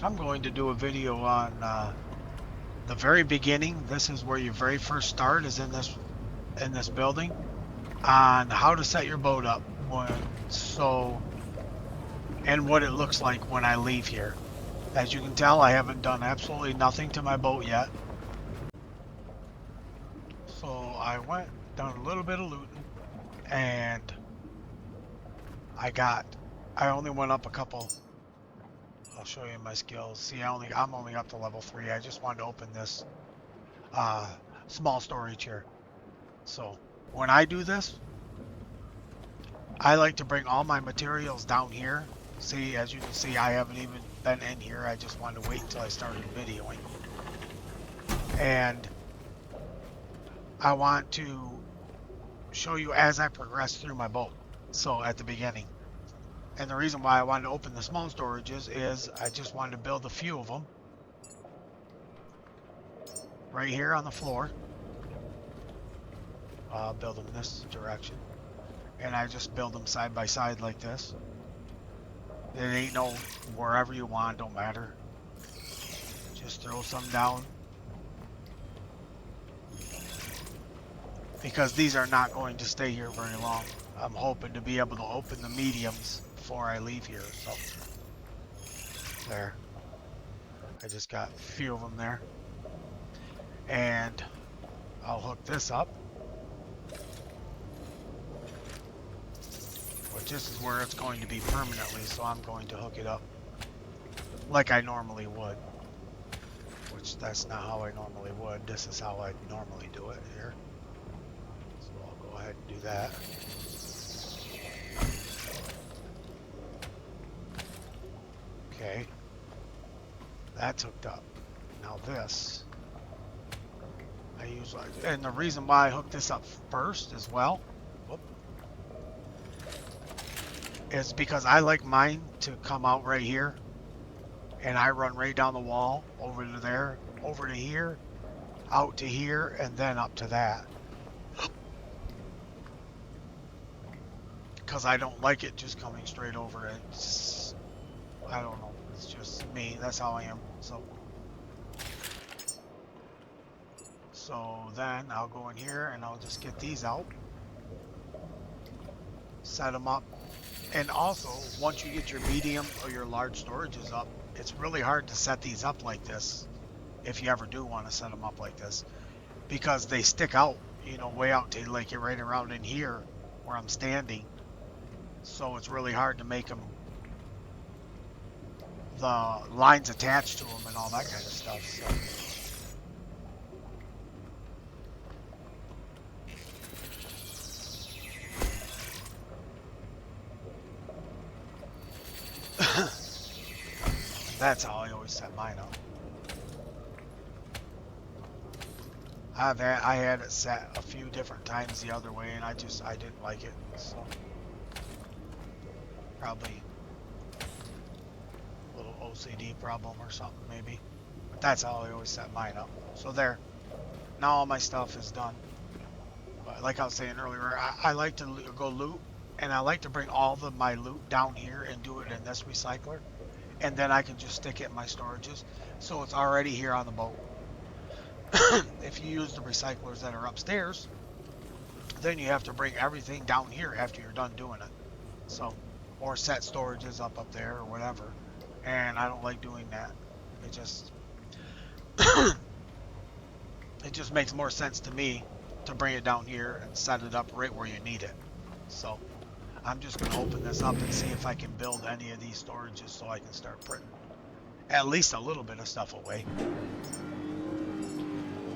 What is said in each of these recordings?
I'm going to do a video on the very beginning. This is where your very first start is in this building on how to set your boat up and what it looks like when I leave here. As you can tell, I haven't done absolutely nothing to my boat yet. So I went done a little bit of looting and I only went up a couple. I'll show you my skills. See, I'm only up to level 3. I just wanted to open this uh, small storage here. So when I do this, I like to bring all my materials down here. See, as you can see, I haven't even been in here. I just wanted to wait until I started videoing. And I want to show you as I progress through my boat. So at the beginning. And the reason why I wanted to open the small storages is I just wanted to build a few of them. Right here on the floor. I'll build them this direction. And I just build them side by side like this. It ain't no wherever you want, don't matter. Just throw some down. Because these are not going to stay here very long. I'm hoping to be able to open the mediums before I leave here. So there. I just got a few of them there. And I'll hook this up. Which this is where it's going to be permanently, so I'm going to hook it up like I normally would. Which that's not how I normally would. This is how I normally do it here. So I'll go ahead and do that. Okay. That's hooked up. Now this, I use, and the reason why I hooked this up first as well, is because I like mine to come out right here, and I run right down the wall, over to there, over to here, out to here, and then up to that. Because I don't like it just coming straight over it. I don't know. It's just me. That's how I am. So then I'll go in here and I'll just get these out. Set them up. And also, once you get your medium or your large storages up, it's really hard to set these up like this. If you ever do want to set them up like this. Because they stick out, you know, way out to like right around in here where I'm standing. So it's really hard to make them, the lines attached to them and all that kind of stuff. So. That's how I always set mine up. I had it set a few different times the other way, and I didn't like it. So probably a little OCD problem or something maybe. But that's how I always set mine up. So there. Now all my stuff is done. But like I was saying earlier, I like to go loot, and I like to bring all my loot down here and do it in this recycler. And then I can just stick it in my storages. So it's already here on the boat. If you use the recyclers that are upstairs, then you have to bring everything down here after you're done doing it. So, or set storages up there or whatever. And I don't like doing that. It just, it just makes more sense to me to bring it down here and set it up right where you need it. So, I'm just going to open this up and see if I can build any of these storages so I can start putting at least a little bit of stuff away.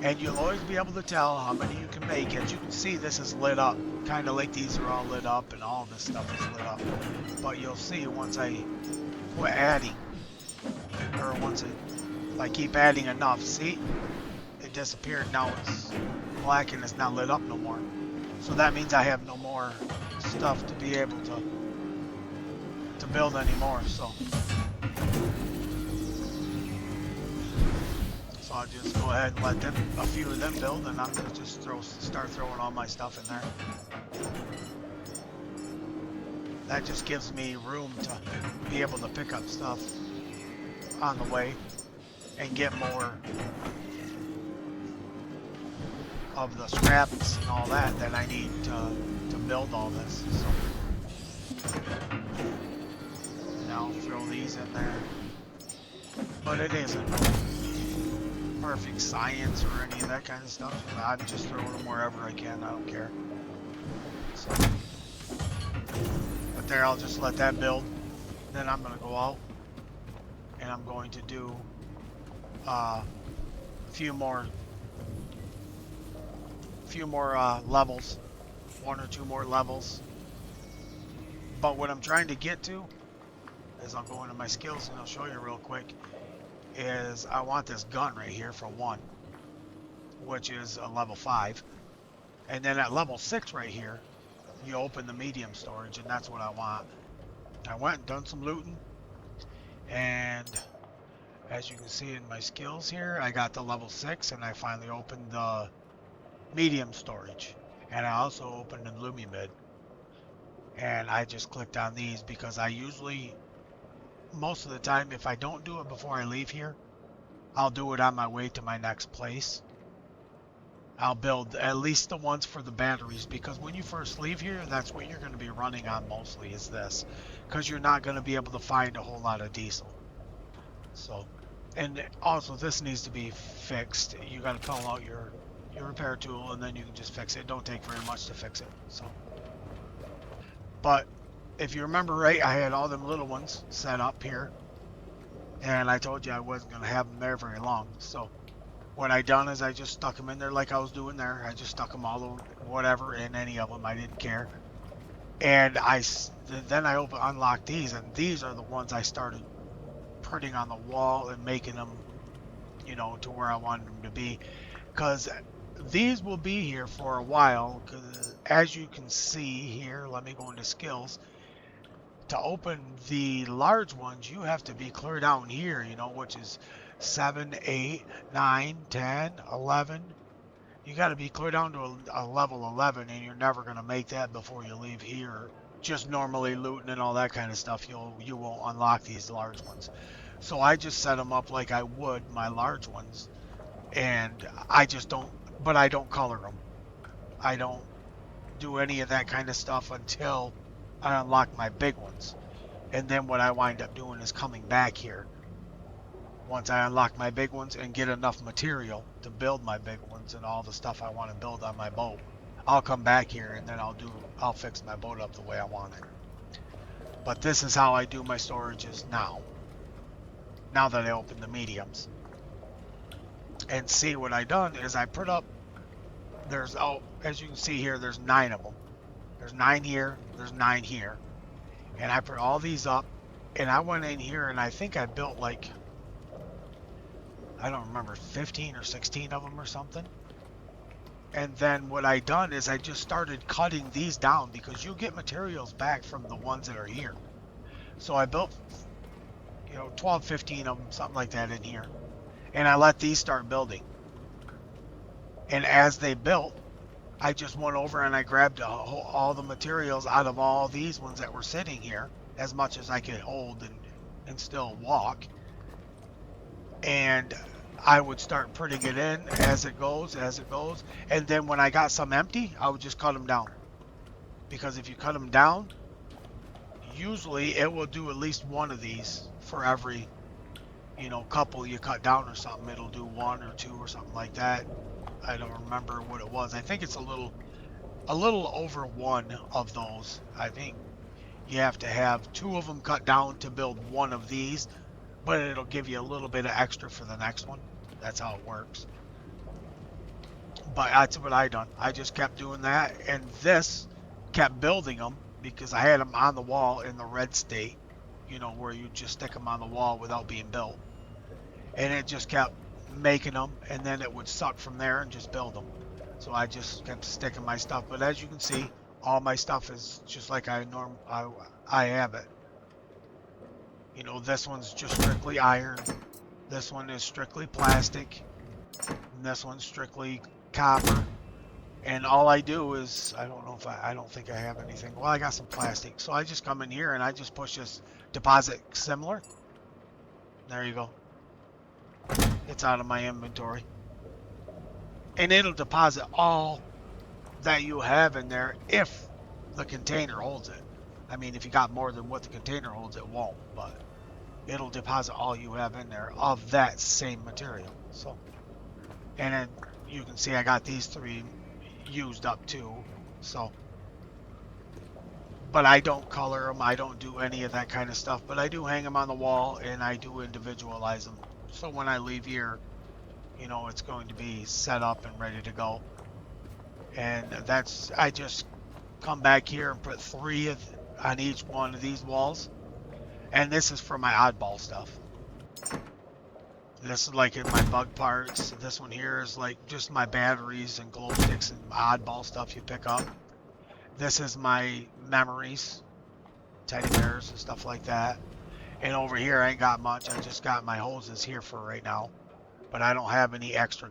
And you'll always be able to tell how many you can make. As you can see, this is lit up. Kind of like these are all lit up and all this stuff is lit up. But you'll see once I quit adding, or if I keep adding enough, see? It disappeared. Now it's black and it's not lit up no more. So that means I have no more stuff to be able to build anymore. So I'll just go ahead and let a few of them build, and I'm gonna just start throwing all my stuff in there. That just gives me room to be able to pick up stuff on the way and get more of the scraps and all that I need to build all this. So now I'll throw these in there. But it isn't perfect science or any of that kind of stuff. I'm just throwing them wherever I can. I don't care. So, but there, I'll just let that build. Then I'm going to go out and I'm going to do a few more levels, 1 or 2 more levels. But what I'm trying to get to is I'll go into my skills and I'll show you real quick. Is I want this gun right here for 1, which is a level 5, and then at level 6 right here you open the medium storage, and that's what I want. I went and done some looting, and as you can see in my skills here, I got the level 6 and I finally opened the medium storage, and I also opened the Lumimid, and I just clicked on these because I usually, most of the time, if I don't do it before I leave here, I'll do it on my way to my next place. I'll build at least the ones for the batteries, because when you first leave here, that's what you're going to be running on mostly, is this, because you're not going to be able to find a whole lot of diesel. So, and also this needs to be fixed. You got to pull out your repair tool and then you can just fix it. It don't take very much to fix it. So, but if you remember right, I had all them little ones set up here, and I told you I wasn't going to have them there very long. So what I done is I just stuck them in there like I was doing there. I just stuck them all over, whatever, in any of them. I didn't care. And then I unlocked these, and these are the ones I started putting on the wall and making them, you know, to where I wanted them to be. Because these will be here for a while. Because as you can see here, let me go into skills. To open the large ones, you have to be clear down here, you know, which is 7, 8, 9, 10, 11. You got to be clear down to a level 11, and you're never going to make that before you leave here. Just normally looting and all that kind of stuff, you won't unlock these large ones. So I just set them up like I would my large ones, and I just don't, but I don't color them. I don't do any of that kind of stuff until I unlock my big ones. And then what I wind up doing is coming back here once I unlock my big ones and get enough material to build my big ones and all the stuff I want to build on my boat. I'll come back here and then I'll fix my boat up the way I want it. But this is how I do my storages now that I open the mediums. And see, what I done is I put up, there's, oh, as you can see here, there's 9 of them. There's 9 here, there's 9 here. And I put all these up, and I went in here and I think I built like, I don't remember, 15 or 16 of them or something. And then what I done is I just started cutting these down, because you get materials back from the ones that are here. So I built, you know, 12, 15 of them, something like that in here. And I let these start building. And as they built, I just went over and I grabbed all the materials out of all these ones that were sitting here, as much as I could hold and still walk. And I would start putting it in as it goes. And then when I got some empty, I would just cut them down. Because if you cut them down, usually it will do at least one of these for every, you know, couple you cut down or something. It'll do 1 or 2 or something like that. I don't remember what it was. I think it's a little over 1 of those. I think you have to have 2 of them cut down to build 1 of these, but it'll give you a little bit of extra for the next one. That's how it works. But that's what I done. I just kept doing that, and this kept building them because I had them on the wall in the red state, you know, where you just stick them on the wall without being built. And it just kept making them, and then it would suck from there and just build them. So I just kept sticking my stuff. But as you can see, all my stuff is just like I have it. You know, this one's just strictly iron. This one is strictly plastic. And this one's strictly copper. And all I do is, I don't think I have anything. Well, I got some plastic. So I just come in here and I just push this deposit similar. There you go. It's out of my inventory. And it'll deposit all that you have in there if the container holds it. I mean, if you got more than what the container holds, it won't, but it'll deposit all you have in there of that same material. So, and then you can see I got these 3 used up too. So, but I don't color them. I don't do any of that kind of stuff, but I do hang them on the wall and I do individualize them. So when I leave here, you know, it's going to be set up and ready to go. And that's, I just come back here and put 3 on each one of these walls. And this is for my oddball stuff. This is like in my bug parts. This one here is like just my batteries and glow sticks and oddball stuff you pick up. This is my memories, teddy bears and stuff like that. And over here I ain't got much. I just got my hoses here for right now. But I don't have any extra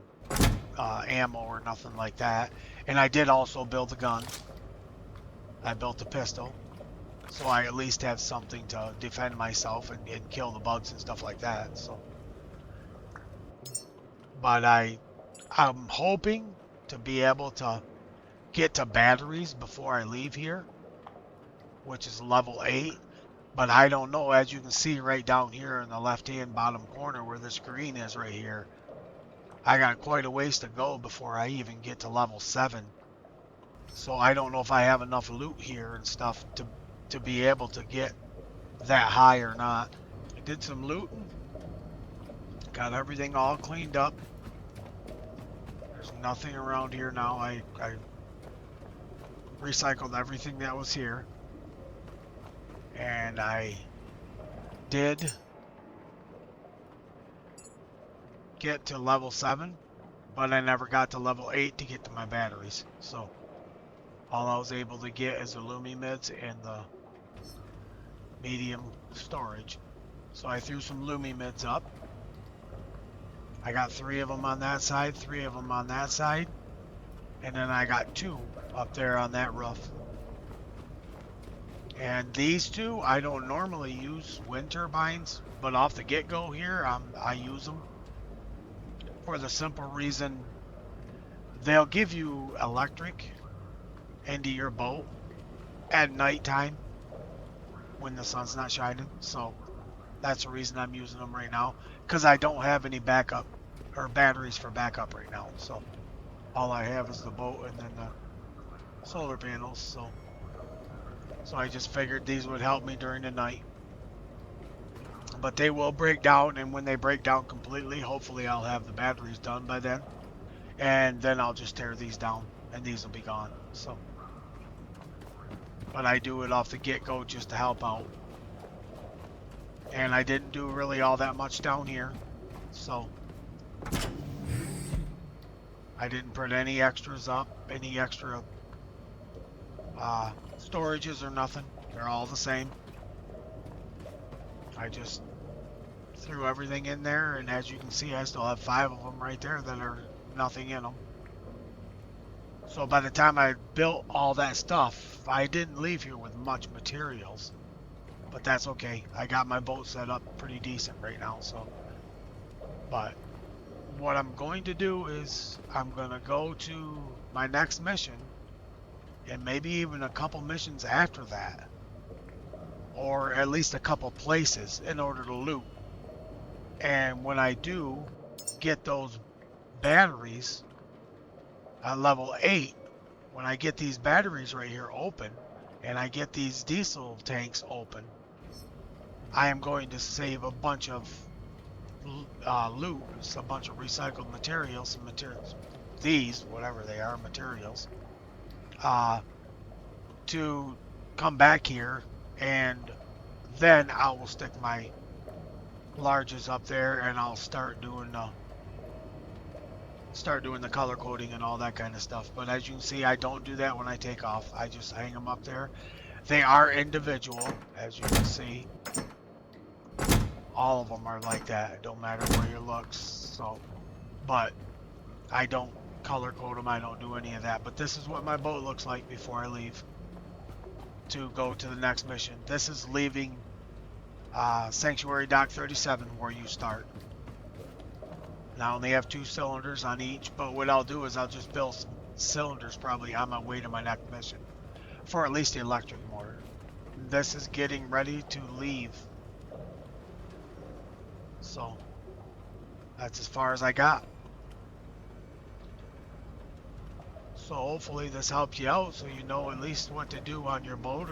ammo or nothing like that. And I did also build a gun. I built a pistol. So I at least have something to defend myself and kill the bugs and stuff like that. So, but I'm hoping to be able to get to batteries before I leave here, which is level 8. But I don't know, as you can see right down here in the left-hand bottom corner where this green is right here, I got quite a ways to go before I even get to level 7. So I don't know if I have enough loot here and stuff to be able to get that high or not. I did some looting. Got everything all cleaned up. There's nothing around here now. I recycled everything that was here. And I did get to level 7, but I never got to level 8 to get to my batteries. So all I was able to get is the Lumimids and the medium storage. So I threw some Lumimids up. I got 3 of them on that side, 3 of them on that side, and then I got 2 up there on that roof. And these 2, I don't normally use wind turbines, but off the get-go here, I use them for the simple reason they'll give you electric into your boat at nighttime when the sun's not shining. So that's the reason I'm using them right now, because I don't have any backup or batteries for backup right now. So all I have is the boat and then the solar panels. So I just figured these would help me during the night. But they will break down, and when they break down completely, hopefully I'll have the batteries done by then. And then I'll just tear these down, and these will be gone. So, but I do it off the get-go just to help out. And I didn't do really all that much down here. So, I didn't put any extras up, any extra storages or nothing. They're all the same. I just threw everything in there, and as you can see, I still have 5 of them right there that are nothing in them. So by the time I built all that stuff, I didn't leave here with much materials, but that's okay. I got my boat set up pretty decent right now. So, but what I'm going to do is I'm going to go to my next mission, and maybe even a couple missions after that, or at least a couple places in order to loot. And when I do get those batteries at level 8, when I get these batteries right here open and I get these diesel tanks open, I am going to save a bunch of loot, a bunch of recycled materials and materials, these, whatever they are, materials, to come back here, and then I will stick my larges up there, and I'll start doing the color coding and all that kind of stuff. But as you can see, I don't do that when I take off. I just hang them up there. They are individual, as you can see. All of them are like that. It don't matter where you look. So, but I don't color code them. I don't do any of that. But this is what my boat looks like before I leave to go to the next mission. This is leaving Sanctuary Dock 37 where you start. And I only have 2 cylinders on each, but what I'll do is I'll just build some cylinders probably on my way to my next mission for at least the electric motor. This is getting ready to leave. So that's as far as I got. So hopefully this helps you out so you know at least what to do on your boat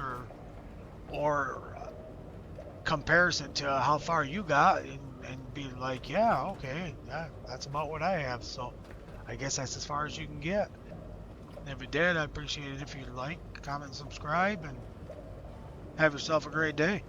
or comparison to how far you got and be like, yeah, okay, yeah, that's about what I have. So I guess that's as far as you can get. And if you did, I'd appreciate it if you'd like, comment, subscribe, and have yourself a great day.